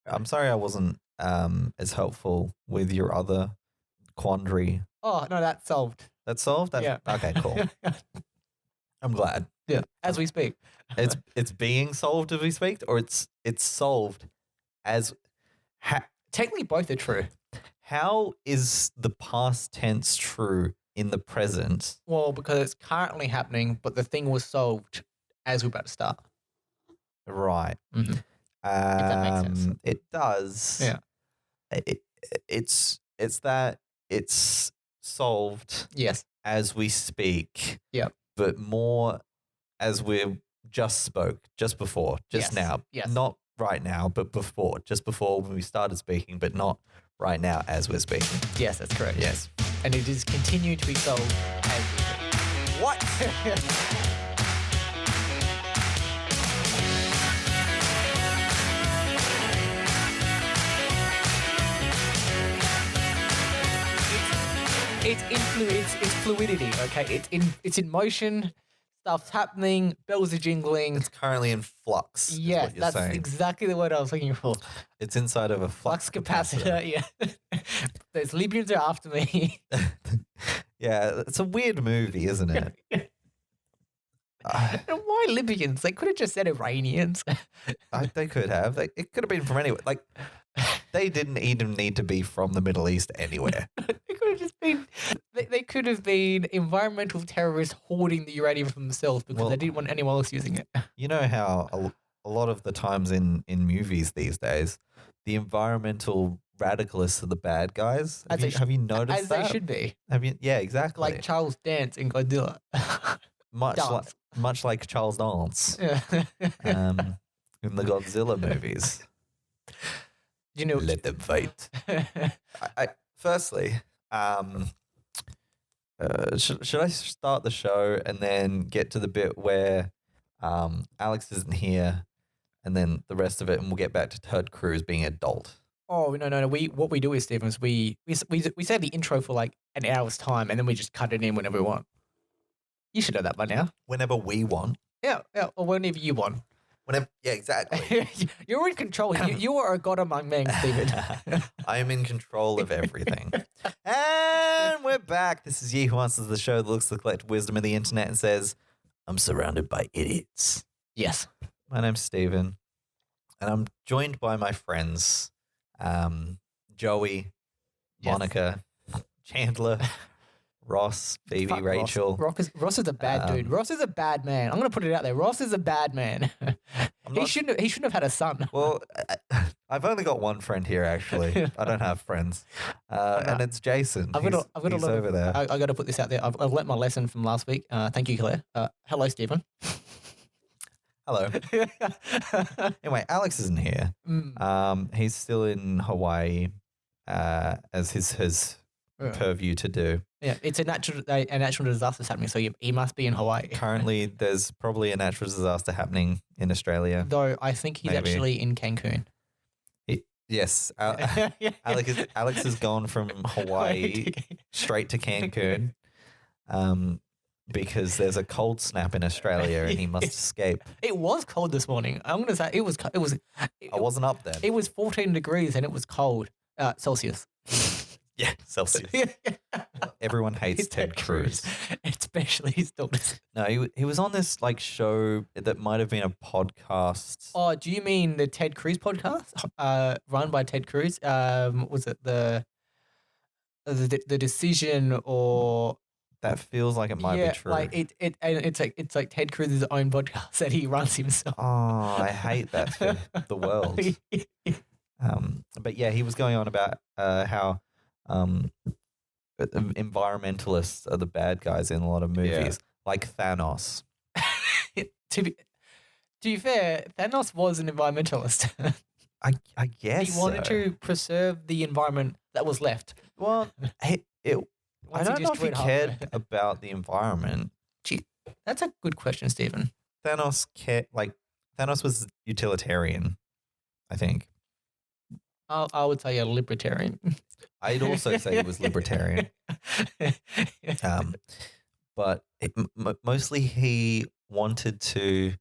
I'm sorry I wasn't as helpful with your other quandary. Oh, no, that's solved. That's solved? Yeah. Okay, cool. I'm glad. Yeah, as we speak. It's being solved as we speak, or it's solved as... Technically, both are true. How is the past tense true in the present? Well, because it's currently happening, but the thing was solved as we're about to start. Right. Mm-hmm. If that makes sense. It does. Yeah. It's that it's solved Yes. as we speak. Yep. But more as we just before, Yes. now. Yes. Not right now, but before, just before when we started speaking, but not right now as we're speaking. Yes, that's correct. Yes. And it is continuing to be solved as we speak. What? It's fluidity, okay? It's in motion. Stuff's happening. Bells are jingling. It's currently in flux. Yes, is what you're that's saying. exactly the word I was looking for. It's inside of a Flux capacitor. Yeah. Those Libyans are after me. Yeah, it's a weird movie, isn't it? And why Libyans? They could have just said Iranians. They could have. It could have been from anywhere. Like, they didn't even need to be from the Middle East anywhere. They could have just been. They could have been environmental terrorists hoarding the uranium for themselves because they didn't want anyone else using it. You know how a lot of the times in movies these days, the environmental radicalists are the bad guys. Have you noticed as that? they should be. Have you? Yeah, exactly. Like Charles Dance in Godzilla. much like Charles Dance Yeah. in the Godzilla movies. You know, Let them fight. Firstly, should I start the show and then get to the bit where Alex isn't here, and then the rest of it, and we'll get back to Ted Cruz being an adult? Oh no! What we do is, Stephen, is we say the intro for like an hour's time, and then we just cut it in whenever we want. You should know that by now. Whenever we want. Yeah, or whenever you want. Yeah, exactly. You're in control. You are a god among men, Stephen. I am in control of everything. And we're back. This is Yahoo Answers, the show that looks at the collective wisdom of the internet and says, I'm surrounded by idiots. Yes. My name's Stephen, and I'm joined by my friends, Joey, Yes. Monica, Chandler, Ross, Phoebe, Fuck Rachel. Ross is a bad dude. Ross is a bad man. I'm going to put it out there. Ross is a bad man. He shouldn't have had a son. Well, I've only got one friend here, actually. I don't have friends. And it's Jason. He's over there. I got to put this out there. I've learnt my lesson from last week. Thank you, Claire. Hello, Stephen. Hello. Anyway, Alex isn't here. He's still in Hawaii as his purview to do. Yeah, it's a natural disaster happening, so he must be in Hawaii. Currently, there's probably a natural disaster happening in Australia. Though I think he's Maybe. actually in Cancun. Yes, Alex has gone from Hawaii straight to Cancun because there's a cold snap in Australia and he must escape. It was cold this morning. I'm going to say it was. I wasn't up then. It was 14 degrees and it was cold. Celsius. Yeah, Celsius. Everyone hates Ted Cruz. Especially his daughters. No, he was on this like show that might have been a podcast. Oh, do you mean the Ted Cruz podcast? Run by Ted Cruz? Was it the decision or? That feels like it might be true. Like it's like Ted Cruz's own podcast that he runs himself. Oh, I hate that for the world. But yeah, he was going on about how environmentalists are the bad guys in a lot of movies, like Thanos. To be fair, Thanos was an environmentalist. I guess he wanted to preserve the environment that was left. Well, I don't know if he cared about the environment. Gee, that's a good question, Stephen. Thanos was utilitarian, I think. I would say a libertarian. I'd also say he was libertarian. But mostly he wanted to,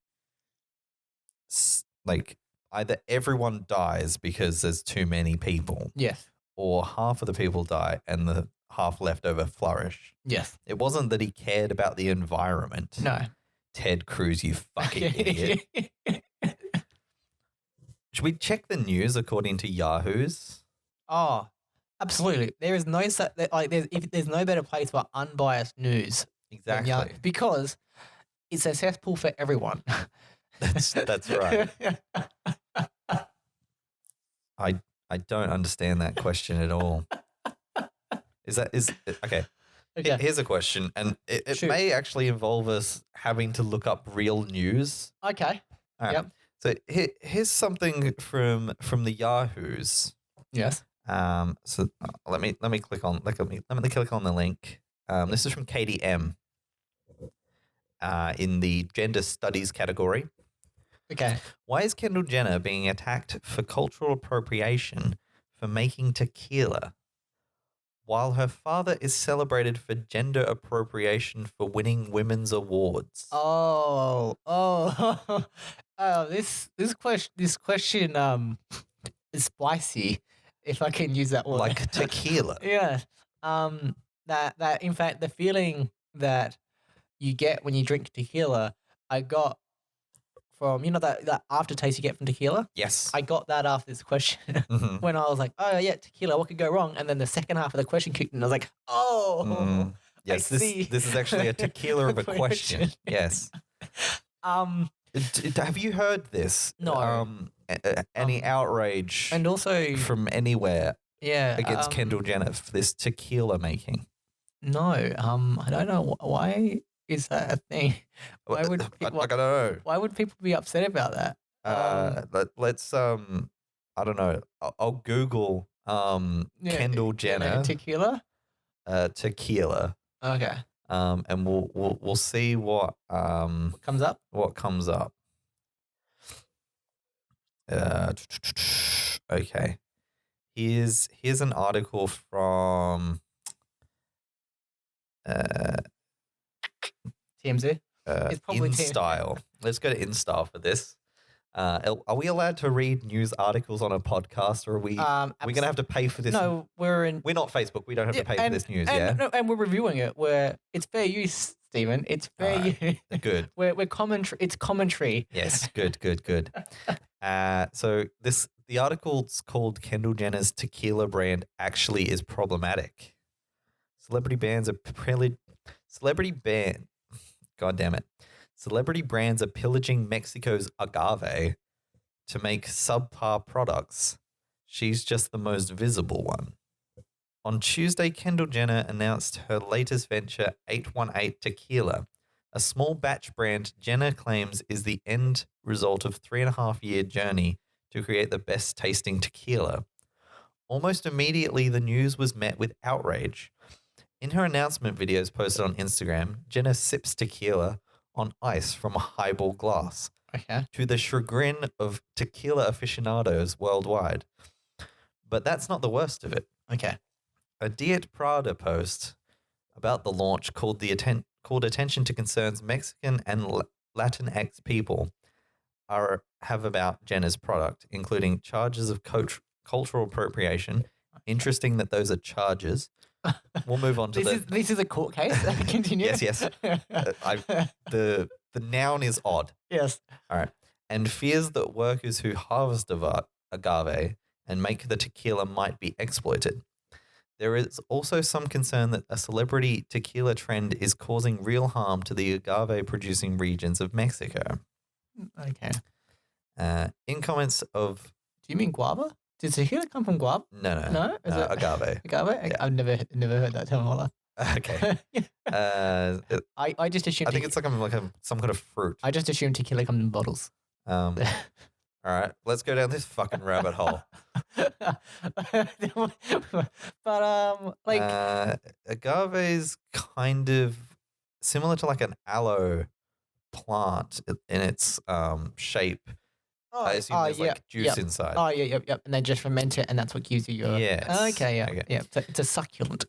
either everyone dies because there's too many people, Yes. or half of the people die and the half left over flourish. Yes. It wasn't that he cared about the environment. No. Ted Cruz, you fucking idiot. Should we check the news according to Yahoo's? Oh, absolutely. There is no there's no better place for unbiased news than Yahoo, Exactly. because it's accessible for everyone. That's right. I don't understand that question at all. Okay. Okay. Here's a question, and it Shoot. may actually involve us having to look up real news. Okay. All right. Yep. So here's something from the Yahoo's. Yes. So let me click on let me click on the link. This is from KDM. In the gender studies category. Okay. Why is Kendall Jenner being attacked for cultural appropriation for making tequila, while her father is celebrated for gender appropriation for winning women's awards? Oh. This question is spicy, if I can use that word. Like tequila. Yeah. That in fact the feeling that you get when you drink tequila, I got from that aftertaste you get from tequila. Yes. I got that after this question Mhm. when I was like, oh yeah, tequila, what could go wrong? And then the second half of the question kicked in, I was like, oh. Yes, I see. this is actually a tequila of a question. Yes. Have you heard this? No. Any outrage And also, from anywhere yeah, against Kendall Jenner for this tequila making? No, I don't know why is that a thing. Why would I don't know. why would people be upset about that? Let's I don't know. I'll Google Yeah, Kendall Jenner tequila. tequila. Okay, And we'll see what comes up. comes up. Okay. Here's an article from TMZ. It's probably InStyle. Let's go to InStyle for this. Are we allowed to read news articles on a podcast, or are we going to have to pay for this? No, we're not Facebook. We don't have to pay for this news, and we're reviewing it. It's fair use, Stephen. It's fair use. Good. We're commentary. It's commentary. Yes, good. So the article's called "Kendall Jenner's Tequila Brand Actually Is Problematic." Celebrity brands are pillaging Mexico's agave to make subpar products. She's just the most visible one. On Tuesday, Kendall Jenner announced her latest venture, 818 Tequila, a small batch brand Jenner claims is the end result of 3.5-year journey to create the best tasting tequila. Almost immediately, the news was met with outrage. In her announcement videos posted on Instagram, Jenner sips tequila on ice from a highball glass, Okay. to the chagrin of tequila aficionados worldwide. But that's not the worst of it. Okay. A Diet Prada post about the launch called attention to concerns Mexican and Latinx people have about Jenner's product, including charges of cultural appropriation. Interesting that those are charges. We'll move on to this is a court case. Continue. Yes. The noun is odd. Yes. All right. And fears that workers who harvest agave and make the tequila might be exploited. There is also some concern that a celebrity tequila trend is causing real harm to the agave-producing regions of Mexico. Okay. In comments of... Do you mean guava? Did tequila come from guava? No. No? Is it agave. Agave? Yeah. I've never heard that term in my life. Okay. I just assumed. I think it's some kind of fruit. I just assumed tequila comes in bottles. All right, let's go down this fucking rabbit hole. But agave's kind of similar to like an aloe plant in its shape. I assume there's like juice inside. Oh yeah, yep. And they just ferment it, and that's what gives you your. Yes. Okay, yeah, yeah. It's a succulent.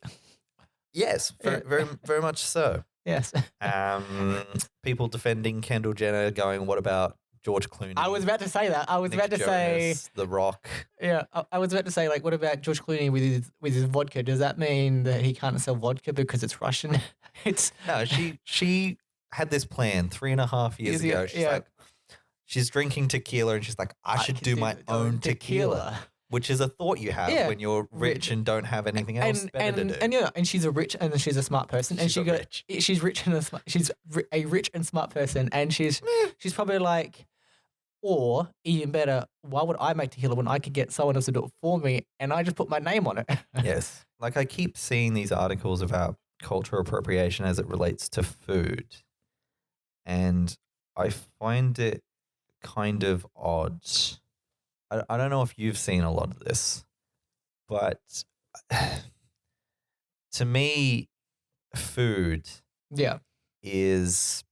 Yes, very much so. Yes. People defending Kendall Jenner, going, "What about George Clooney. I was about to say that. I was Nick about to say, Jonas, The Rock. yeah. I was about to say, like, what about George Clooney with his vodka? Does that mean that he can't sell vodka because it's Russian? It's No, she had this plan 3.5 years ago. She's like, she's drinking tequila and she's like, I should do my own tequila. Which is a thought you have when you're rich and don't have anything else better to do. And she's a rich and she's a smart person, and she's rich and she's a rich and smart person, and she's probably like, or even better, why would I make tequila when I could get someone else to do it for me, and I just put my name on it? Yes, like I keep seeing these articles about cultural appropriation as it relates to food, and I find it kind of odd. I don't know if you've seen a lot of this, but to me, food is,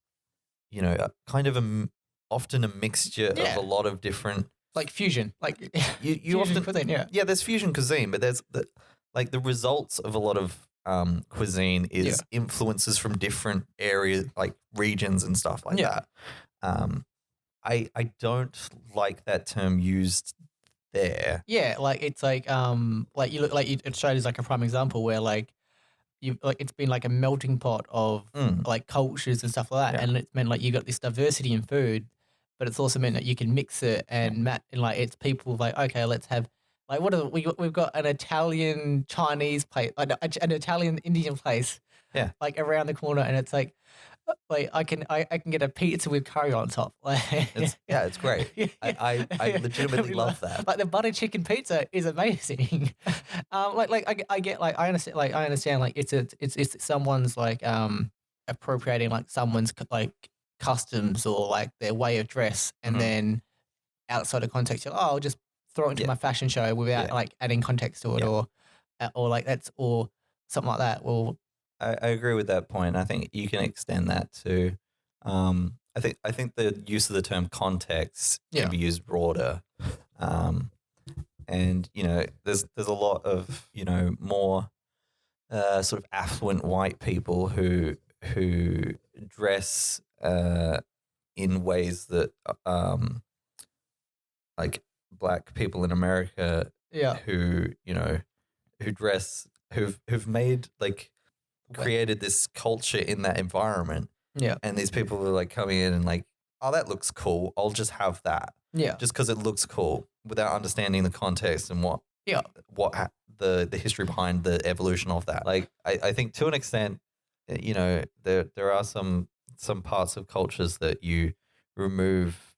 kind of often a mixture of a lot of different, like fusion, like you fusion often cuisine, there's fusion cuisine, but there's the results of a lot of cuisine is influences from different areas, like regions and stuff like that. I don't like that term used there. Yeah, like it's like you look like Australia's like a prime example where like you like it's been like a melting pot of like cultures and stuff like that, and it's meant like you got this diversity in food, but it's also meant that you can mix it and like it's people like, okay, let's have like we've got an Italian Chinese place, like an Italian Indian place, like around the corner, and it's like I can get a pizza with curry on top. It's grery. I legitimately love that. Like the butter chicken pizza is amazing. I understand like it's someone's like appropriating like someone's like customs or like their way of dress, and then outside of context, you're like, I'll just throw it into my fashion show without like adding context to it or like that's or something like that. Well, I agree with that point. I think you can extend that to, I think the use of the term context can be used broader, and there's a lot of more sort of affluent white people who dress in ways that like black people in America who dress who've made like created this culture in that environment. Yeah. And these people are like coming in and like, oh, that looks cool. I'll just have that. Yeah. Just because it looks cool without understanding the context and what the history behind the evolution of that. Like, I think to an extent, there are some parts of cultures that you remove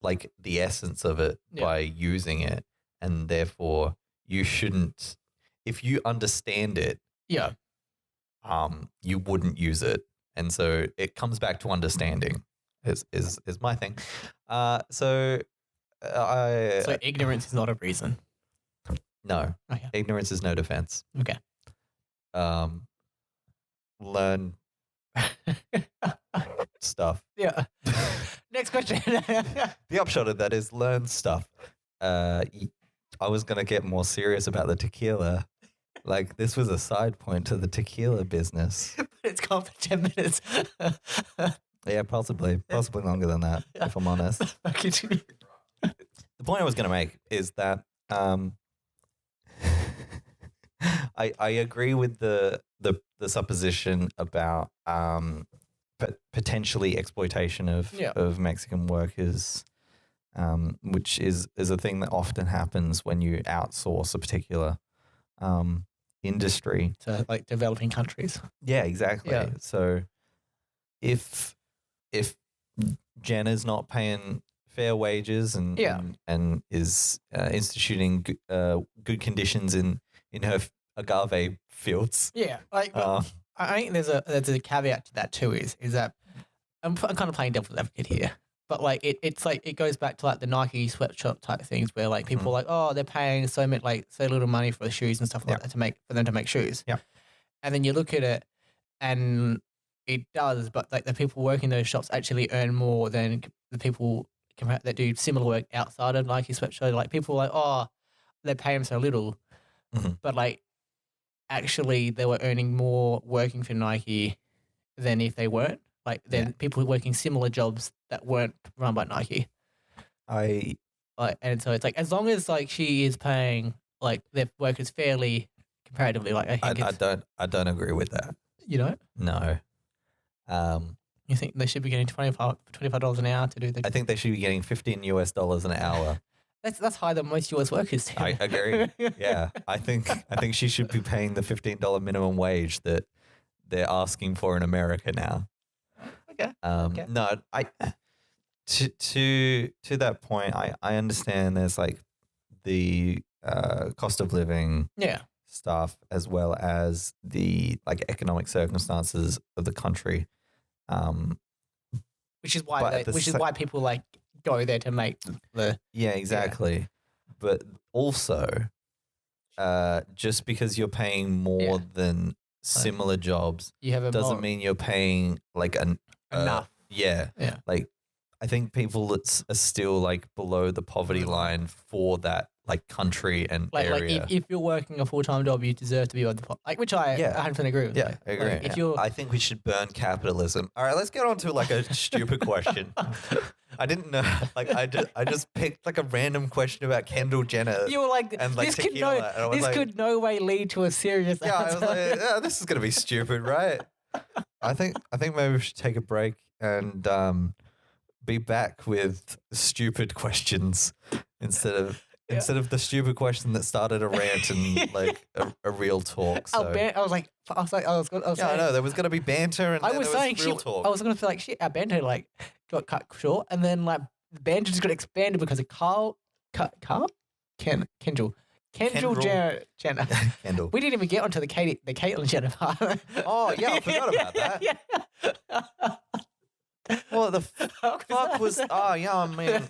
like the essence of it by using it, and therefore you shouldn't. If you understand it, you wouldn't use it, and so it comes back to understanding. Is my thing. So ignorance is not a reason. No, ignorance is no defense. Okay. Learn stuff. Yeah. Next question. The upshot of that is learn stuff. I was gonna get more serious about the tequila. Like, this was a side point to the tequila business. But it's gone for 10 minutes. Yeah, possibly longer than that, if I'm honest. Continue. The point I was going to make is that I agree with the supposition about potentially exploitation of Mexican workers, which is a thing that often happens when you outsource a particular industry to like developing countries. Yeah, exactly. Yeah. So if Jenna's not paying fair wages and is instituting good conditions in her agave fields, like I think there's a caveat to that too. Is that I'm kind of playing devil's advocate here. But like it's like it goes back to like the Nike sweatshop type things where like people are like, oh, they're paying so little money for the shoes and stuff like that for them to make shoes. Yeah. And then you look at it and it does, but like the people working those shops actually earn more than the people that do similar work outside of Nike sweatshop. Like people are like, oh, they pay them so little, but like actually they were earning more working for Nike than if they weren't. than people working similar jobs that weren't run by Nike. And so it's like, as long as like she is paying like their workers fairly comparatively, like I think I don't agree with that. You don't? No. You think they should be getting $25 an hour to do the? I think they should be getting $15 an hour. That's higher than most US workers do. I agree. Yeah, I think she should be paying the $15 minimum wage that they're asking for in America now. Okay. No, to that point, I understand there's like the cost of living stuff as well as the like economic circumstances of the country. Which is why people like go there to make the exactly. But also, just because you're paying more than similar jobs, doesn't mean you're paying like enough. Yeah. Like I think people that are still like below the poverty line for that like country and area. Like if you're working a full-time job, you deserve to be on the which I 100% agree with. Yeah, I agree. I think we should burn capitalism. All right, let's get on to like a stupid question. I didn't know. Like I just picked like a random question about Kendall Jenner. You were like, and like tequila. This could no way lead to a serious answer. I was like, this is gonna be stupid, right? I think maybe we should take a break and be back with stupid questions instead of the stupid question that started a rant and like a real talk. So. I was saying, I know there was going to be banter and I was saying real talk. I was going to feel like shit. Our banter like got cut short, and then like the banter just got expanded because of Kendall Jenner. Kendall. We didn't even get onto the Caitlyn Jenner part. Oh yeah, I forgot about that. Yeah. What the fuck was? Oh yeah, I mean.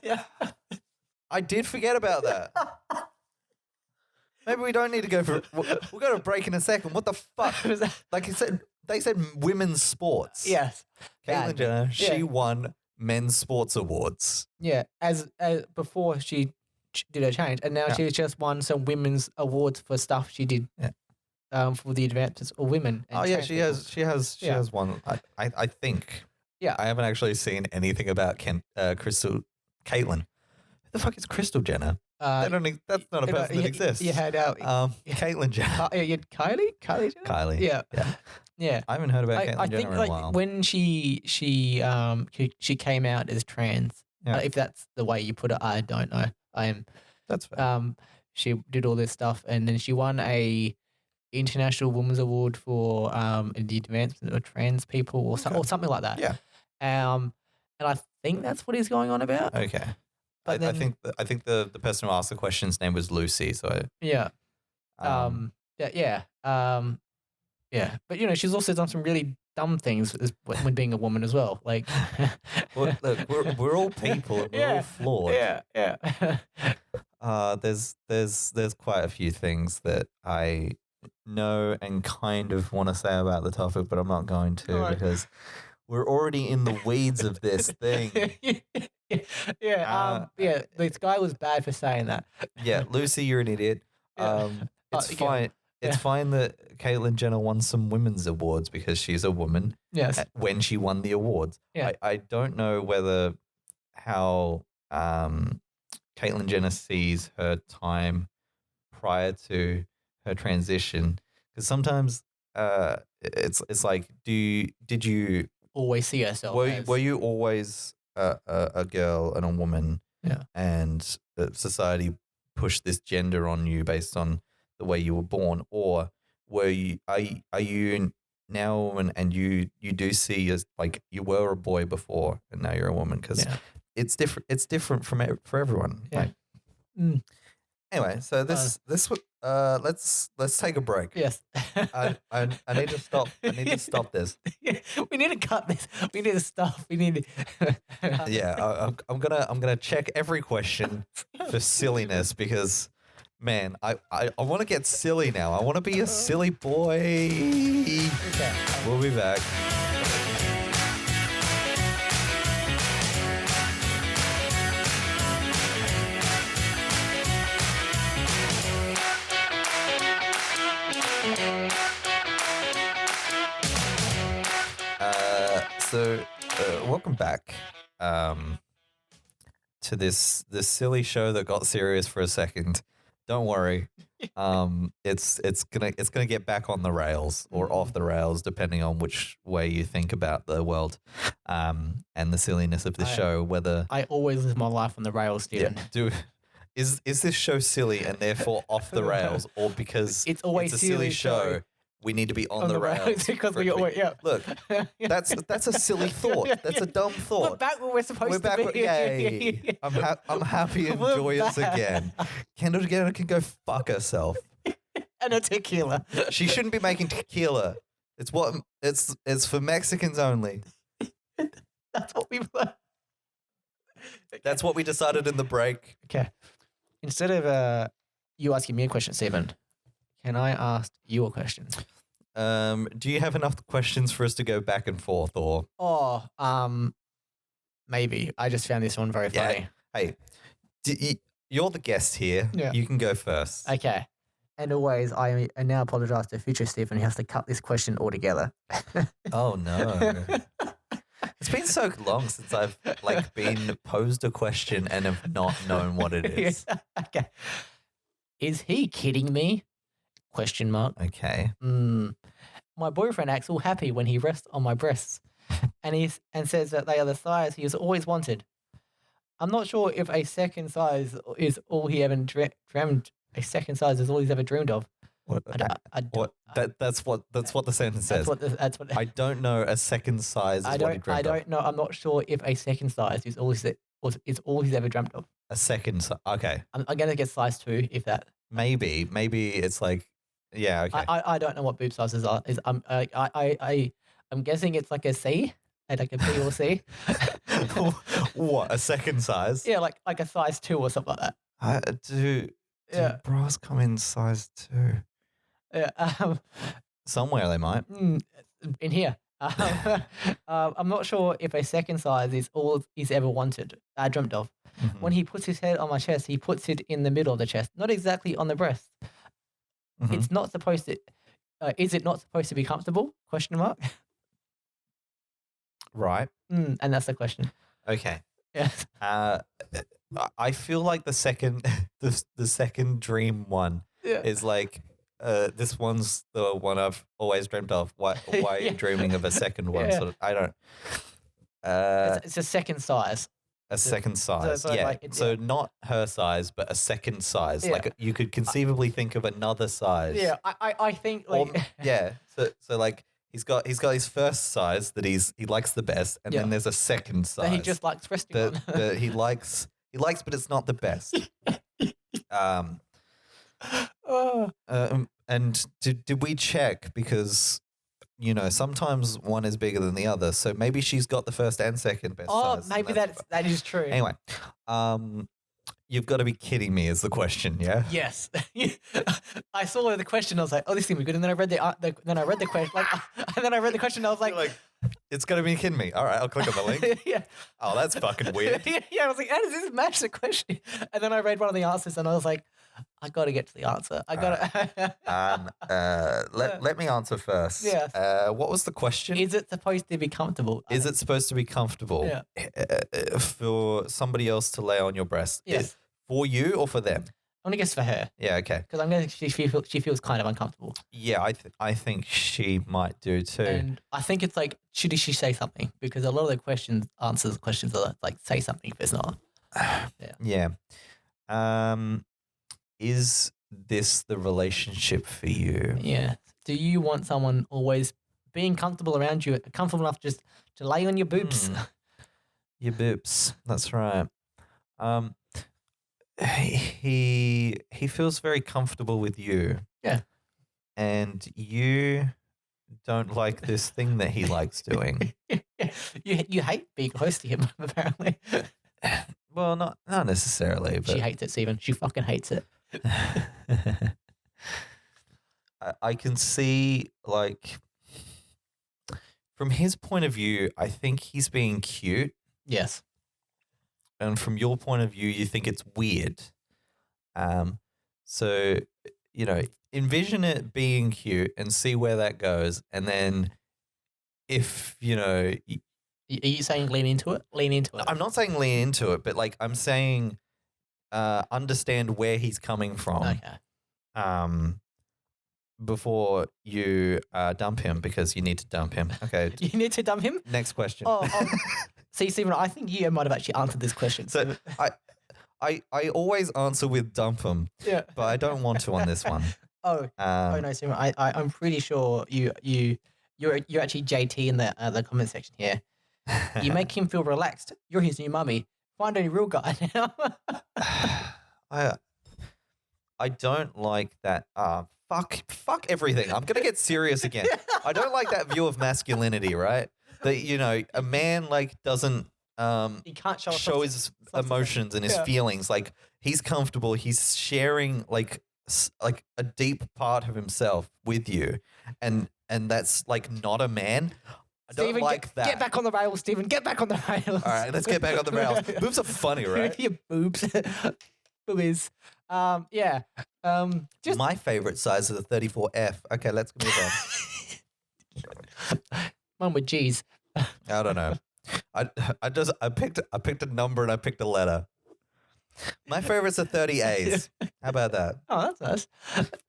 I did forget about that. Maybe we don't need to go for. We'll go to a break in a second. What the fuck? Like I said, they said women's sports. Yes. Caitlyn Jenner, she won men's sports awards. Yeah, as before she did her change, and now she's just won some women's awards for stuff she did. Yeah. For the advances of women. Oh yeah, she has one. I think. Yeah. I haven't actually seen anything about Caitlyn. Who the fuck is Crystal Jenner? That's not a person that exists. You had Caitlyn Jenner. You had Kylie Jenner? Kylie. Yeah. I haven't heard about Caitlyn Jenner in a while. When she came out as trans, if that's the way you put it, I don't know. That's fair. She did all this stuff, and then she won a International Women's Award for the advancement of trans people or something like that. Yeah. And I think that's what he's going on about. Okay. I think the person who asked the question's name was Lucy. So yeah. But you know, she's also done some really dumb things when being a woman as well. Like, well, look, we're all people. And we're all flawed. Yeah. There's quite a few things that I know and kind of want to say about the topic, but I'm not going to because we're already in the weeds of this thing. This guy was bad for saying that. Yeah, Lucy, you're an idiot. It's fine. It's fine that Caitlyn Jenner won some women's awards because she's a woman. Yes. When she won the awards. Yeah. I don't know how Caitlyn Jenner sees her time prior to her transition, because sometimes it's like, did you always see yourself? Were you always a girl and a woman? Yeah. And society pushed this gender on you based on the way you were born, or are you now and you do see as like you were a boy before and now you're a woman? Because it's different. It's different for everyone. Yeah. Like, anyway, so let's take a break. Yes. I need to stop. I need to stop this. We need to cut this. We need to stop. We need to. I'm gonna check every question for silliness because, man, I want to get silly now. I want to be a silly boy. Okay. We'll be back. So welcome back to this silly show that got serious for a second. Don't worry. It's gonna get back on the rails or off the rails depending on which way you think about the world, and the silliness of the show. Whether I always live my life on the rails, Stephen. Yeah, is this show silly and therefore off the rails, or because it's always a silly show? We need to be on the rails because we always, yeah. Look, that's a silly thought. That's a dumb thought. We're back where we're supposed to be. Yay. I'm happy and joyous again. Kendall Jenner can go fuck herself. And a tequila. She shouldn't be making tequila. It's for Mexicans only. That's what we That's what we decided in the break. Okay. Instead of you asking me a question, Stephen, can I ask you a question? Do you have enough questions for us to go back and forth, or? Maybe. I just found this one very funny. Hey, you're the guest here. Yeah. You can go first. Okay. And always, I now apologize to future Stephen. He has to cut this question altogether. Oh no! It's been so long since I've been posed a question and have not known what it is. Okay. Is he kidding me? Question mark. Okay. My boyfriend acts all happy when he rests on my breasts, and says that they are the size he has always wanted. I'm not sure if a second size is all he ever dreamed. A second size is all he's ever dreamed of. What? That's what the sentence says. That's what. I don't know. A second size. Is what he dreamt I don't know. I'm not sure if a second size is all he's ever dreamt of. A second size. Okay. I'm gonna get size 2 if that. Maybe it's like. Yeah. Okay. I don't know what boob sizes are. I'm guessing it's like a C, like a B or C. What, a second size? Yeah, like a size 2 or something like that. Do bras come in size 2? Yeah. Somewhere they might. In here. I'm not sure if a second size is all he's ever wanted. I dreamt of. Mm-hmm. When he puts his head on my chest, he puts it in the middle of the chest, not exactly on the breast. Mm-hmm. It's not supposed to. Is it not supposed to be comfortable? Question mark. Right. And that's the question. Okay. Yes. I feel like the second dream one is like this one's the one I've always dreamt of. Why are you dreaming of a second one? Yeah. Sort of, I don't. It's a second size. A second size, yeah. So not her size, but a second size. Yeah. Like you could conceivably think of another size. Yeah, I think like yeah. So like he's got his first size that he likes the best, and then there's a second size that he just likes resting on. that he likes, but it's not the best. And did we check, because sometimes one is bigger than the other, so maybe she's got the first and second best size. Oh, maybe that is true. Anyway, you've got to be kidding me is the question, yeah? Yes. I saw the question, I was like, oh, this is gonna be good, and then I read the question, and then I read the question, I was like, it's got to be kidding me. All right, I'll click on the link. Yeah. Oh, that's fucking weird. Yeah, I was like, how does this match the question? And then I read one of the answers, and I was like, I got to get to the answer. Let me answer first. Yeah. What was the question? Is it supposed to be comfortable? Is it supposed to be comfortable? Yeah. For somebody else to lay on your breast? Yes. For you or for them? I'm gonna guess for her. Yeah. Okay. Because I'm guessing she feels kind of uncomfortable. Yeah, I think she might do too. And I think it's like, should she say something? Because a lot of the answers are like, say something if it's not. Yeah. Is this the relationship for you? Yeah. Do you want someone always being comfortable around you, comfortable enough just to lay on your boobs? Your boobs. That's right. He feels very comfortable with you. Yeah. And you don't like this thing that he likes doing. You hate being close to him, apparently. Well, not necessarily. But she hates it, Stephen. She fucking hates it. I can see, like, from his point of view, I think he's being cute. Yes. And from your point of view, you think it's weird. So, envision it being cute and see where that goes. And then if, Are you saying lean into it? Lean into it. I'm not saying lean into it, but like I'm saying understand where he's coming from. Okay. Before you dump him, because you need to dump him. Okay. You need to dump him? Next question. See, Stephen, I think you might have actually answered this question. So I always answer with dump him. Yeah. But I don't want to on this one. Oh no, Stephen, I'm pretty sure you're actually JT in the comment section here. You make him feel relaxed. You're his new mummy. Find a real guy now. I don't like that. Fuck everything. I'm gonna get serious again. I don't like that view of masculinity, right? That a man like doesn't he can't show his emotions and his feelings. Like he's comfortable. He's sharing like a deep part of himself with you, and that's like not a man. I don't Stephen, like that. Get back on the rails, Stephen. Get back on the rails. All right, let's get back on the rails. Boobs are funny, right? Your boobs. Boobies. Yeah. Just my favorite size is a 34F. Okay, let's move on. One with G's. I don't know. I picked a number and I picked a letter. My favorite's a 30As. How about that? Oh, that's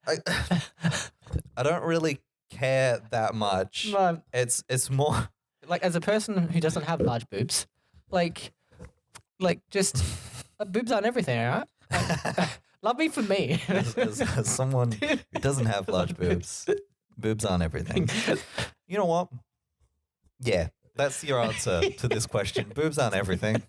nice. I don't really care that much. No. It's more like as a person who doesn't have large boobs, like just boobs aren't everything, all right? Love me for me. as someone who doesn't have large boobs aren't everything. You know what? Yeah, that's your answer to this question. Boobs aren't everything.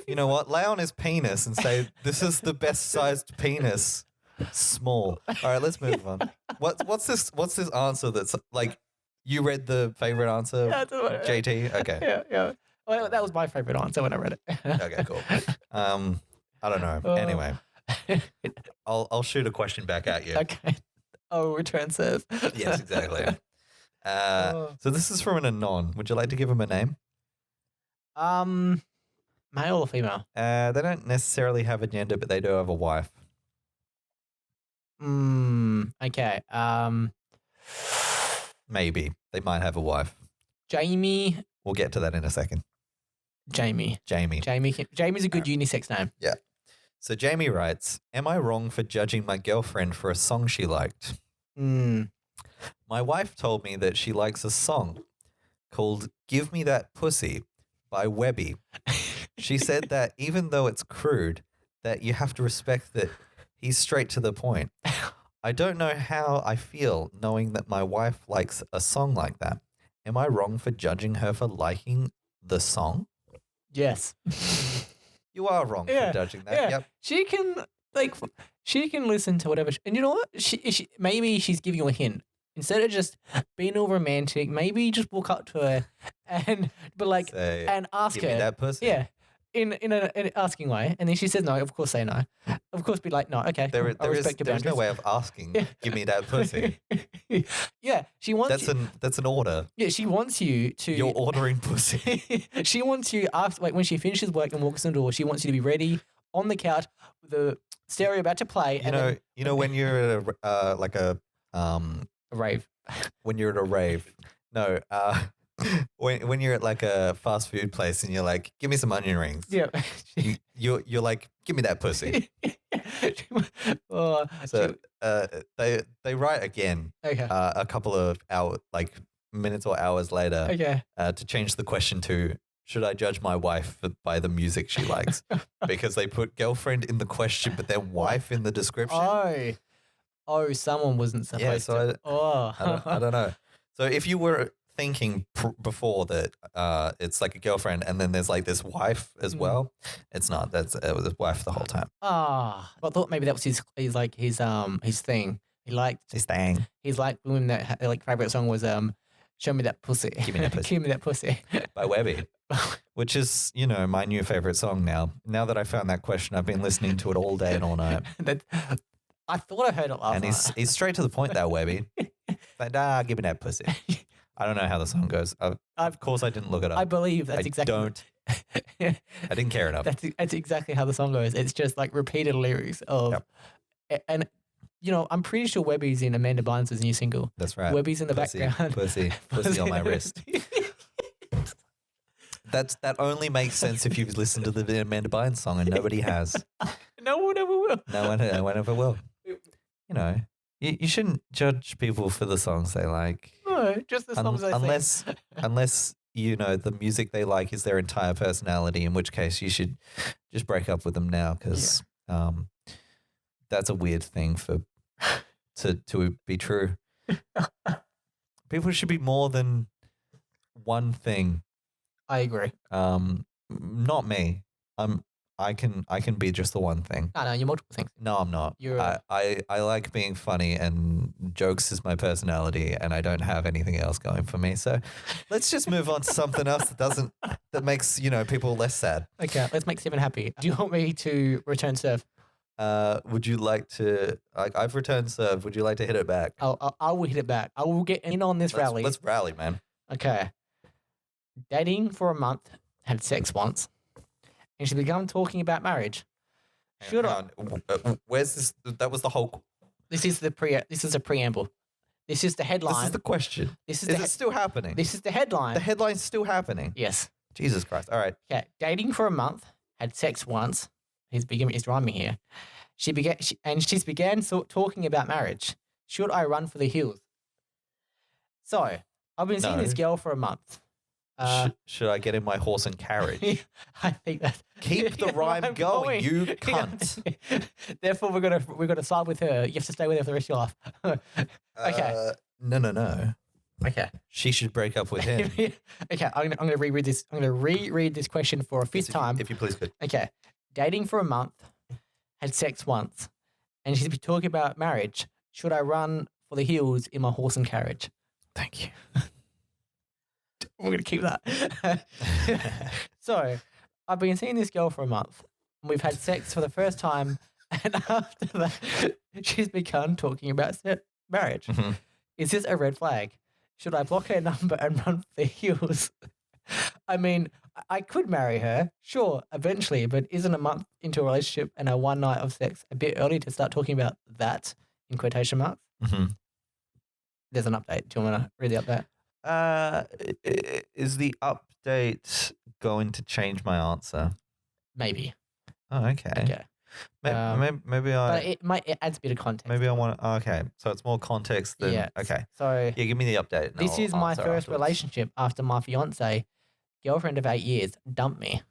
You know what? Lay on his penis and say, this is the best sized penis. Small. All right, let's move on. What's this answer that's like, you read the favorite answer, JT? Okay. Yeah. Well, that was my favorite answer when I read it. Okay, cool. I don't know. Anyway, I'll shoot a question back at you. Okay. Oh, return serve. Yes, exactly. So this is from an Anon. Would you like to give him a name? Male or female? They don't necessarily have a gender, but they do have a wife. Okay. Maybe. They might have a wife. Jamie. We'll get to that in a second. Jamie's a good unisex name. Yeah. So Jamie writes, am I wrong for judging my girlfriend for a song she liked? My wife told me that she likes a song called Give Me That Pussy by Webby. She said that even though it's crude, that you have to respect that he's straight to the point. I don't know how I feel knowing that my wife likes a song like that. Am I wrong for judging her for liking the song? Yes. You are wrong for judging that. Yeah. Yep. She can listen to whatever. And you know what? Maybe she's giving you a hint. Instead of just being all romantic, maybe just walk up to her and ask Give her. me that pussy. Yeah. In an asking way, and then she says no. Of course, say no. Of course, be like no. Okay, I respect your boundaries. There's no way of asking. Yeah. Give me that pussy. Yeah, she wants. That's an order. Yeah, she wants you to. You're ordering pussy. She wants you after, like when she finishes work and walks in the door. She wants you to be ready on the couch with the stereo about to play. You know when you're at a rave. When you're at a rave, no. When you're at like a fast food place and you're like, give me some onion rings. Yeah. You're like, give me that pussy. So they write again. Okay. A couple of minutes or hours later. Okay. To change the question to, should I judge my wife by the music she likes? Because they put girlfriend in the question, but then wife in the description. Oh, someone wasn't supposed to. Yeah, so I don't know. So if you were thinking before that it's like a girlfriend and then there's like this wife as well, it's not. It was his wife the whole time. I thought maybe that was his thing. He liked his thing. He's like women that like favorite song was Show Me That Pussy. Give me that pussy. Give me that pussy. By Webby. Which is, my new favorite song now. Now that I found that question, I've been listening to it all day and all night. I thought I heard it last night. And he's straight to the point, that Webby. Like, give me that pussy. I don't know how the song goes. Of course, I didn't look it up. I believe that's exactly. I didn't care enough. That's exactly how the song goes. It's just like repeated lyrics of, and I'm pretty sure Webby's in Amanda Bynes' new single. That's right. Webby's in the background. Pussy on my wrist. That only makes sense if you've listened to the Amanda Bynes song, and nobody has. No one ever will. No one ever will. You shouldn't judge people for the songs they like. No, just the songs they sing. Unless the music they like is their entire personality, in which case you should just break up with them now, because that's a weird thing to be true. People should be more than one thing. I agree. Not me. I can be just the one thing. No, you're multiple things. No, I'm not. I like being funny, and jokes is my personality, and I don't have anything else going for me. So let's just move on to something else that makes people less sad. Okay, let's make Stephen happy. Do you want me to return serve? Would you like to? I've returned serve. Would you like to hit it back? I will hit it back. I will get in on this rally. Let's rally, man. Okay. Dating for a month, had sex once, and she began talking about marriage. Hang on. Where's this? That was the whole. This is a preamble. This is the headline. This is the question. Is it still happening? This is the headline. The headline's still happening. Yes. Jesus Christ. All right. Okay. Dating for a month, had sex once. He's rhyming here. She's began talking about marriage. Should I run for the hills? So I've been seeing this girl for a month. Should I get in my horse and carriage? I think that keep the rhyme going, you cunt. Therefore, we're gonna side with her. You have to stay with her for the rest of your life. Okay. No. Okay. She should break up with him. Okay. I'm gonna reread this. I'm gonna reread this question for a fifth time. If you please could. Okay. Dating for a month, had sex once, and she's been talking about marriage. Should I run for the hills in my horse and carriage? Thank you. We're going to keep that. So, I've been seeing this girl for a month. And we've had sex for the first time. And after that, she's begun talking about marriage. Mm-hmm. Is this a red flag? Should I block her number and run for the hills? I mean, I could marry her, sure, eventually. But isn't a month into a relationship and a one night of sex a bit early to start talking about that, in quotation marks? Mm-hmm. There's an update. Do you want to read the update? Is the update going to change my answer? Maybe. Oh, okay. Okay. Maybe I. But it adds a bit of context. Maybe I want. Okay, so it's more context than. Yeah. Okay. So yeah, give me the update. This is my first relationship after my fiance, girlfriend of 8 years, dumped me.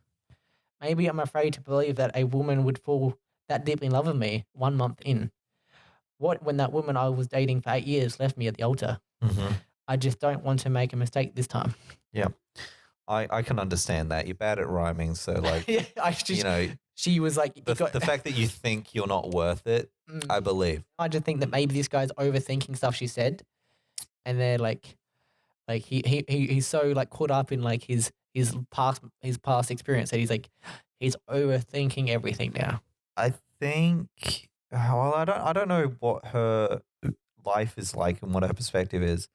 Maybe I'm afraid to believe that a woman would fall that deeply in love with me 1 month in. What when that woman I was dating for 8 years left me at the altar? Mm-hmm. I just don't want to make a mistake this time. Yeah. I can understand that. You're bad at rhyming, so like, she was like, the fact that you think you're not worth it, I believe. I just think that maybe this guy's overthinking stuff she said, and they're like he's so like caught up in like his past experience that he's overthinking everything now. I think. Well, I don't know what her life is like and what her perspective is.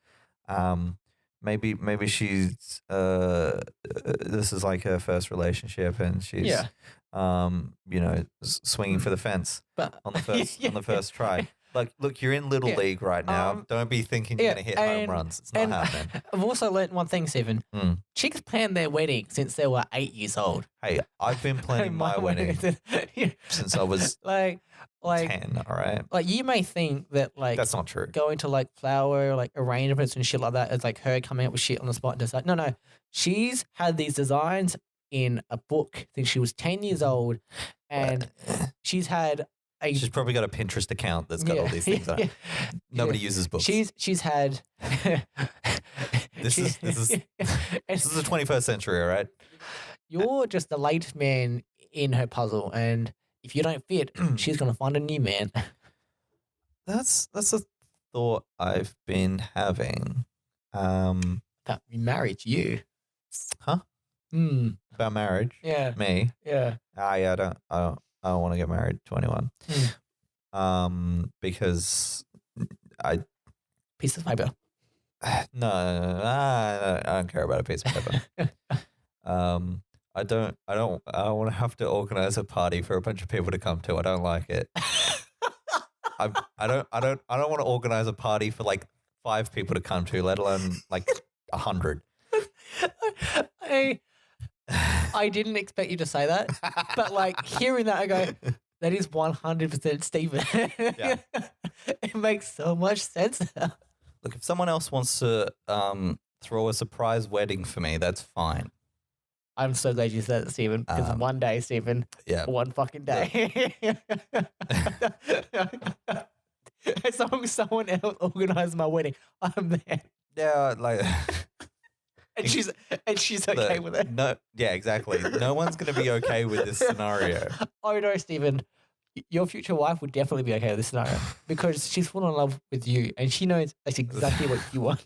Maybe she's this is like her first relationship and she's swinging for the fence on the first try. Like, look, you're in Little League right now. Don't be thinking you're going to hit home runs. It's not happening. I've also learned one thing, Stephen. Chicks plan their wedding since they were 8 years old. Hey, I've been planning my wedding since I was like 10, all right? Like, you may think that, like... That's not true. Going to, like, flower, like, arrangements and shit like that is, like, her coming up with shit on the spot and just like, no. She's had these designs in a book since she was 10 years old, and she's had... She's probably got a Pinterest account that's got all these things on it. Nobody uses books. She's had... This is the 21st century, all right? You're just the latest man in her puzzle, and if you don't fit, she's going to find a new man. That's a thought I've been having. That marriage, you. Huh? About marriage? Yeah. Me? Yeah. I don't want to get married 21. Because I piece of paper. No, I don't care about a piece of paper. I don't want to have to organize a party for a bunch of people to come to. I don't like it. I don't want to organize a party for like 5 people to come to, let alone like 100. I didn't expect you to say that, but like hearing that, I go, that is 100% Stephen. Yeah. It makes so much sense now. Look, if someone else wants to throw a surprise wedding for me, that's fine. I'm so glad you said that, Stephen, because one day, Stephen, one fucking day. As long as someone else organizes my wedding, I'm there. Yeah, like... And she's okay with it. No, yeah, exactly. No one's going to be okay with this scenario. Oh no, Stephen, your future wife would definitely be okay with this scenario because she's fallen in love with you and she knows that's exactly what you want.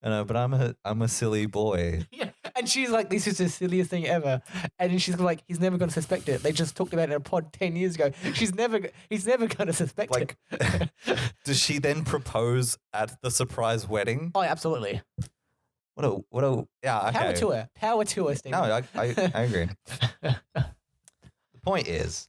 I know, but I'm a silly boy. Yeah, and she's like, this is the silliest thing ever, and then she's like, he's never going to suspect it. They just talked about it in a pod 10 years ago. He's never going to suspect it. Does she then propose at the surprise wedding? Oh, absolutely. What a yeah. Okay. Power to her, Steve. No, I agree. The point is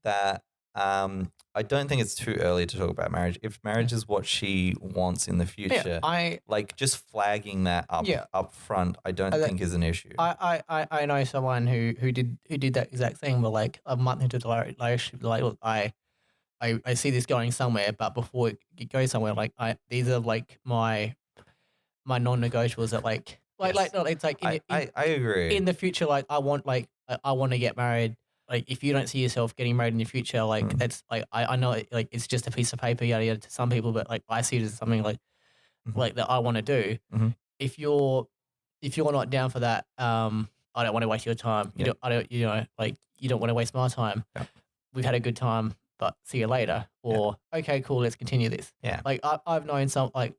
that I don't think it's too early to talk about marriage. If marriage is what she wants in the future, like just flagging that up front, I don't think is an issue. I know someone who did that exact thing, but like a month into the relationship, like, look, I see this going somewhere, but before it goes somewhere, like these are like my non-negotiables that like it's like I agree. In the future, like I want to get married. Like if you don't see yourself getting married in the future, like that's like I know it, like it's just a piece of paper, yada yada to some people, but like I see it as something like that I want to do. If you're not down for that, I don't want to waste your time. You don't want to waste my time. Yeah. We've had a good time, but see you later. Or okay, cool, let's continue this. Yeah. Like I've known some like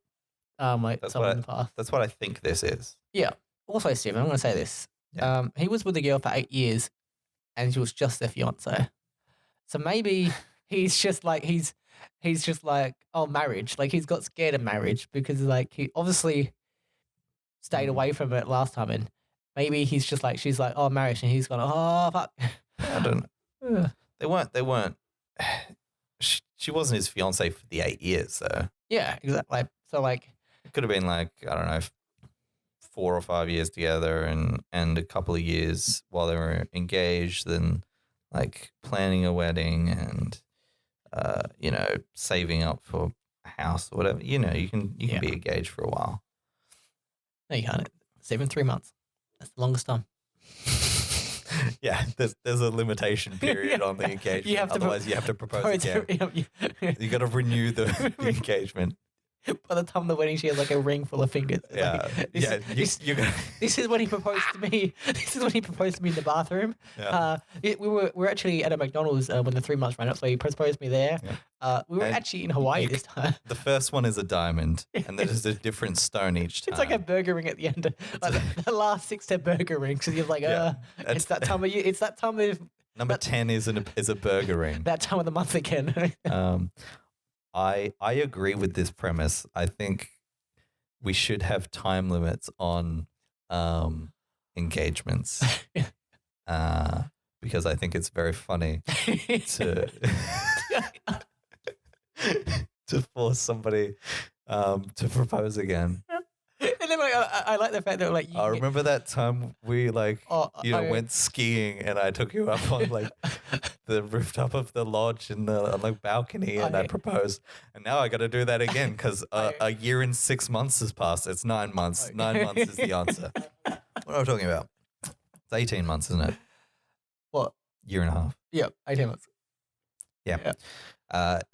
someone in the past. That's what I think this is. Yeah. Also, Stephen, I'm going to say this. Yeah. He was with a girl for 8 years, and she was just their fiance. So maybe he's just like marriage. Like he's got scared of marriage because like he obviously stayed away from it last time, and maybe he's just like she's like marriage, and he's gone fuck. I don't know. They weren't. She wasn't his fiance for the 8 years, though. Yeah, exactly. So like. It could have been like, I don't know, 4 or 5 years together and a couple of years while they were engaged, then like planning a wedding and, saving up for a house or whatever. You can be engaged for a while. No, you can't. 3 months. That's the longest time. Yeah, there's a limitation period on the engagement. Otherwise, you have to propose again. You got to renew the engagement. By the time of the wedding, she has like a ring full of fingers. Yeah, This is when he proposed to me. This is when he proposed to me in the bathroom. Yeah. We were actually at a McDonald's when the 3 months ran up, so he proposed to me there. Yeah. We were actually in Hawaii this time. The first one is a diamond, and there's a different stone each time. It's like a burger ring at the end. Like the last 6 are burger rings. So you're like, it's that time of year. It's that time of. Number 10 is a burger ring. That time of the month again. I agree with this premise. I think we should have time limits on engagements because I think it's very funny to to force somebody to propose again. And then I like the fact that like I remember that time we went skiing and I took you up on like the rooftop of the lodge in the balcony and I proposed, and now I got to do that again because a year and 6 months has passed. It's 9 months. 9 months is the answer. What are we talking about? It's 18 months, isn't it? What? Year and a half. Yeah, 18 months. Yeah.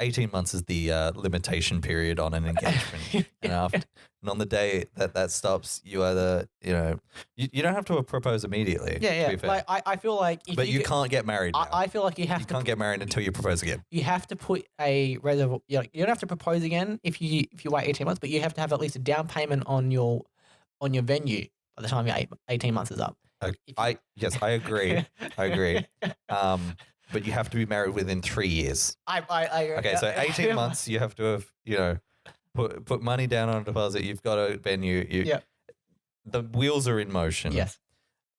18 months is the limitation period on an engagement. And on the day that stops, you either, you don't have to propose immediately. Yeah. To be fair. Like, I feel like. But you can't get married now. I feel like you can't get married until you propose again. You have to put a reservoir. You don't have to propose again if you wait 18 months, but you have to have at least a down payment on your venue by the time your 18 months is up. I agree. I agree. But you have to be married within 3 years. Okay, so 18 months you have to have, put money down on a deposit. You've got a venue. The wheels are in motion. Yes.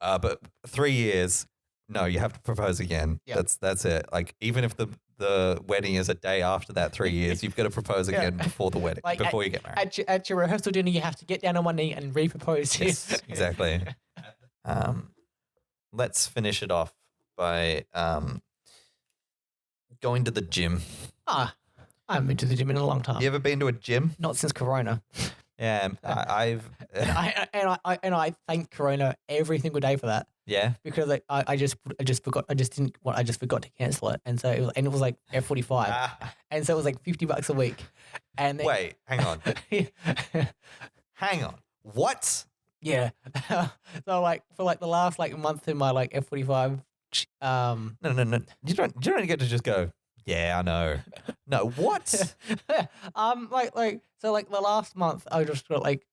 But 3 years, no, you have to propose again. Yep. That's it. Like even if the wedding is a day after that 3 years, you've got to propose again before the wedding, before you get married. At your rehearsal dinner, you have to get down on one knee and re-propose. Yes, exactly. Let's finish it off by going to the gym. I haven't been to the gym in a long time. You ever been to a gym? Not since Corona. Yeah, I've. And I thank Corona every single day for that. Yeah, because I just forgot. I just forgot to cancel it, and so it was like F45, and so it was like $50 a week. And then, wait, hang on, hang on, what? Yeah, so like for like the last like month in my like F45. No. You don't get to just go. Yeah, I know. No, what? So like the last month, I just got like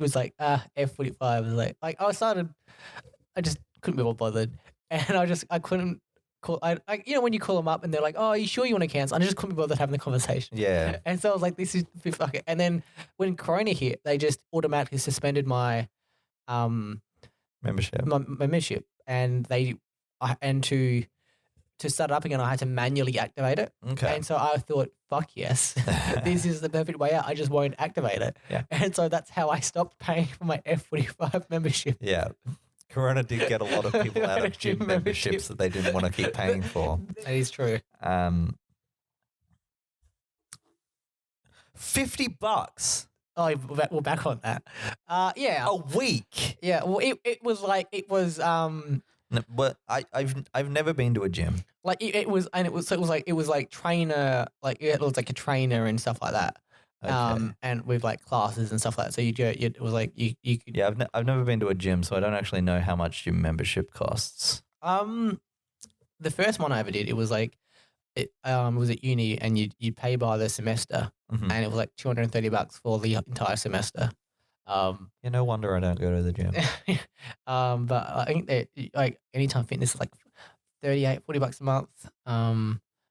was like F45 was like I just couldn't be bothered, and I couldn't call. I when you call them up and they're like, "Oh, are you sure you want to cancel?" I just couldn't be bothered having the conversation. Yeah. And so I was like, "This is fuck it." And then when Corona hit, they just automatically suspended my membership, and to start it up again, I had to manually activate it. Okay. And so I thought, fuck yes, this is the perfect way out. I just won't activate it. Yeah. And so that's how I stopped paying for my F45 membership. Yeah. Corona did get a lot of people out of gym memberships that they didn't want to keep paying for. That is true. $50. Oh, we're back on that. Yeah. A week. Yeah. Well, it was. No, but I've never been to a gym. Like it was like trainer, like it was like a trainer and stuff like that. Okay. And with like classes and stuff like that. So it was like you could. Yeah, I've never been to a gym, so I don't actually know how much gym membership costs. The first one I ever did, it was like it was at uni, and you'd pay by the semester, and it was like $230 for the entire semester. Yeah, no wonder I don't go to the gym. But I think that like Anytime Fitness is like $40 a month,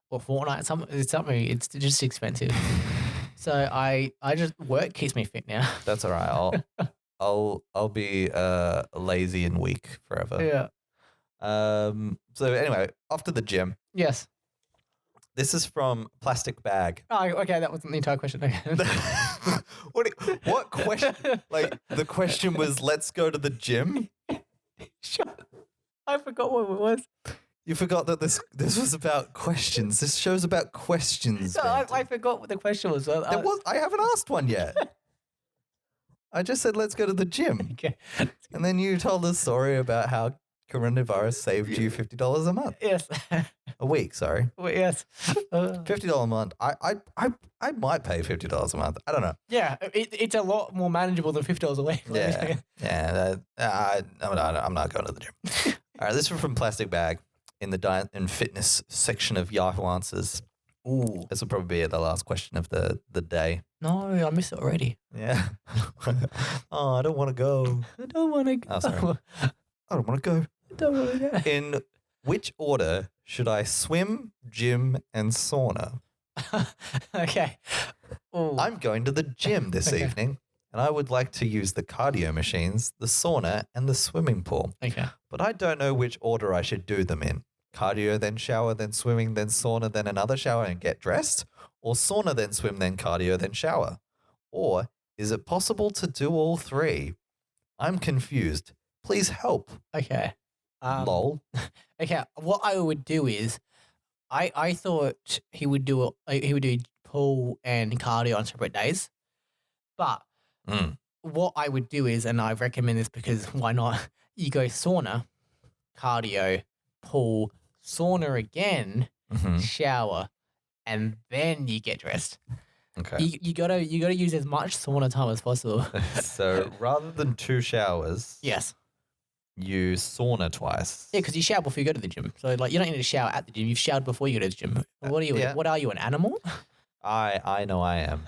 or fortnight. It's just expensive. So I just work keeps me fit now. That's all right. I'll be lazy and weak forever. Yeah. So anyway, off to the gym. Yes. This is from Plastic Bag. Oh, okay. That wasn't the entire question. Okay. What question? Like the question was, let's go to the gym. I forgot what it was. You forgot that this was about questions. This show's about questions. No, I forgot what the question was. I haven't asked one yet. I just said, let's go to the gym. Okay. And then you told a story about how coronavirus saved you $50 a month. Yes. A week, sorry. Well, yes. $50 a month. I might pay $50 a month. I don't know. Yeah, it's a lot more manageable than $50 a week. Yeah. I'm not going to the gym. All right, this is from Plastic Bag in the diet and fitness section of Yahoo Answers. Ooh. This will probably be the last question of the day. No, I missed it already. Yeah. Oh, I don't want to go. I don't want to go. Oh, sorry. I don't want to go. I don't want to go. In which order should I swim, gym, and sauna? Okay. Ooh. I'm going to the gym this evening, and I would like to use the cardio machines, the sauna, and the swimming pool. Okay. But I don't know which order I should do them in. Cardio, then shower, then swimming, then sauna, then another shower and get dressed? Or sauna, then swim, then cardio, then shower? Or is it possible to do all three? I'm confused. Please help. Okay. Lol. Okay. What I would do is, I thought he would do pool and cardio on separate days, but what I would do is, and I recommend this because why not? You go sauna, cardio, pool, sauna again, shower, and then you get dressed. Okay. You gotta use as much sauna time as possible. So rather than 2 showers, yes, you sauna twice. Yeah, because you shower before you go to the gym. So like you don't need to shower at the gym. You've showered before you go to the gym. What are you? Yeah. What are you? An animal? I know I am.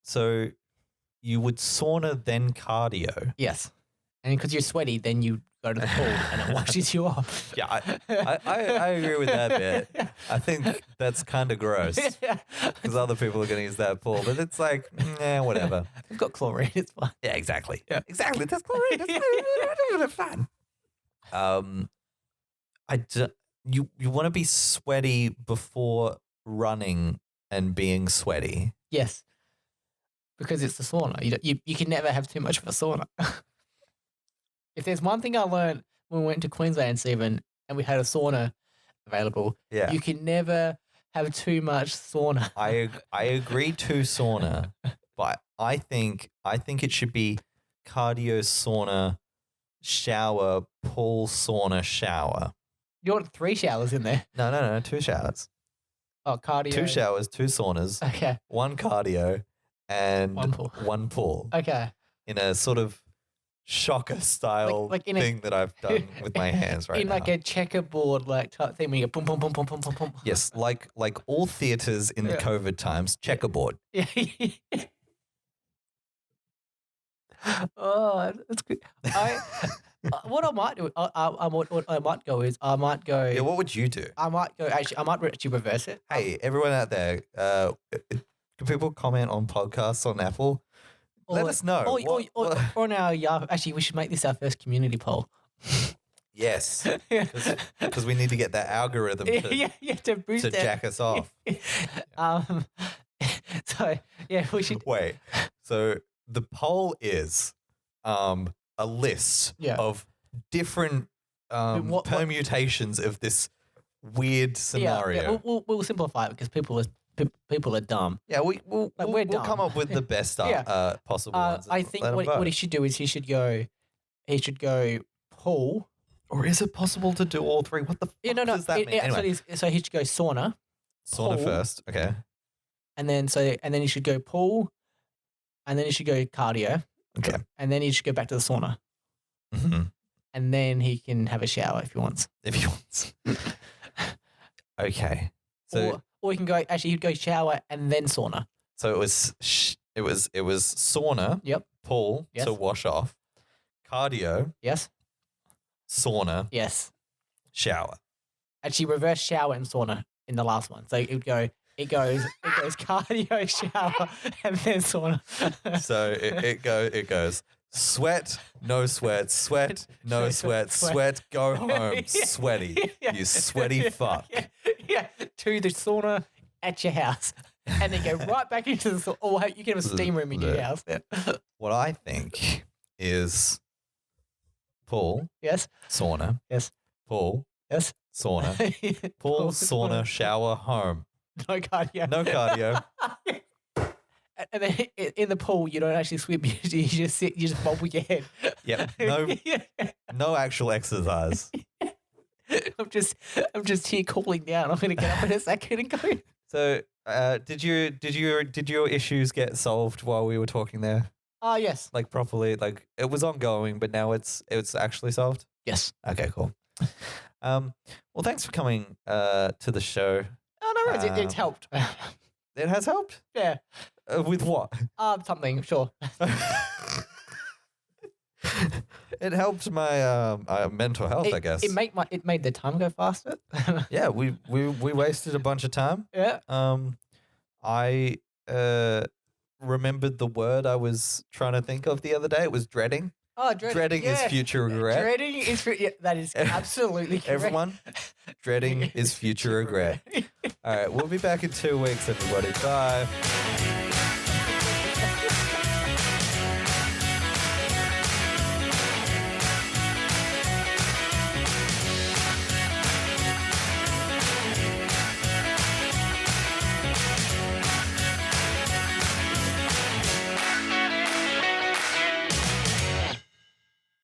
So you would sauna then cardio. Yes, and because you're sweaty, then you go to the pool and it washes you off. Yeah, I agree with that bit. I think that's kind of gross because other people are going to use that pool, but it's like, whatever. We've got chlorine. It's fine. Yeah, exactly. Yeah. Exactly. That's chlorine. That's fun. you want to be sweaty before running and being sweaty. Yes. Because it's the sauna. You can never have too much of a sauna. If there's one thing I learned when we went to Queensland, Stephen, and we had a sauna available, you can never have too much sauna. I agree to sauna, but I think it should be cardio sauna, shower, pool sauna, shower. You want 3 showers in there? No, 2 showers. Oh, cardio. 2 showers, 2 saunas. Okay. 1 cardio and 1 pool. Okay. In a sort of shocker style thing that I've done with my hands right now. In like a checkerboard type thing where you go boom, boom, boom, boom, boom, boom, boom. Yes, like all theatres in the COVID times, checkerboard. Yeah. Oh, that's good. What I might do, what I might go is I might go. Yeah, what would you do? I might actually reverse it. Hey, everyone out there, can people comment on podcasts on Apple? Let us know. Or on our Yahoo. Actually, we should make this our first community poll. Yes, because we need to get that algorithm to boost to jack us off. So yeah, we should wait. So the poll is a list of different permutations of this weird scenario. Yeah, we'll simplify it because people are dumb. Yeah, we'll come up with the best possible ones. I think what he should do is he should go pool. Or is it possible to do all 3? What the fuck does that mean? Anyway. So he should go sauna. Sauna pool, first, okay. And then he should go pool, and then he should go cardio. Okay. And then he should go back to the sauna. Mm-hmm. And then he can have a shower if he wants. Okay. So or he can go. Actually, he'd go shower and then sauna. So it was sauna. Yep. Pool to wash off. Cardio. Yes. Sauna. Yes. Shower. Actually, reverse shower and sauna in the last one. So it goes cardio, shower, and then sauna. So it goes sweat, no sweat, sweat, no sweat, sweat, go home, sweaty. You sweaty fuck. Yeah, to the sauna at your house. And then go right back into the sauna. Oh, you can have a steam room in your house. Yeah. What I think is pool. Yes. Sauna. Yes. Pool. Yes. Sauna. Pool, sauna, shower, home. No cardio. No cardio. And then in the pool, you don't actually swim. You just sit. You just bobble your head. Yep. No actual exercise. I'm just here cooling down. I'm going to get up in a second and go. So, did your issues get solved while we were talking there? Yes. Like properly, like it was ongoing, but now it's actually solved? Yes. Okay, cool. Well, thanks for coming to the show. Oh, no worries. It's helped. It has helped? Yeah. With what? Something, sure. It helped my mental health, I guess. It made the time go faster. Yeah, we wasted a bunch of time. Yeah. I remembered the word I was trying to think of the other day. It was dreading. Oh, dreading. Dreading is future regret. Dreading is that is absolutely correct. Everyone, dreading is future regret. All right, we'll be back in 2 weeks, everybody. Bye.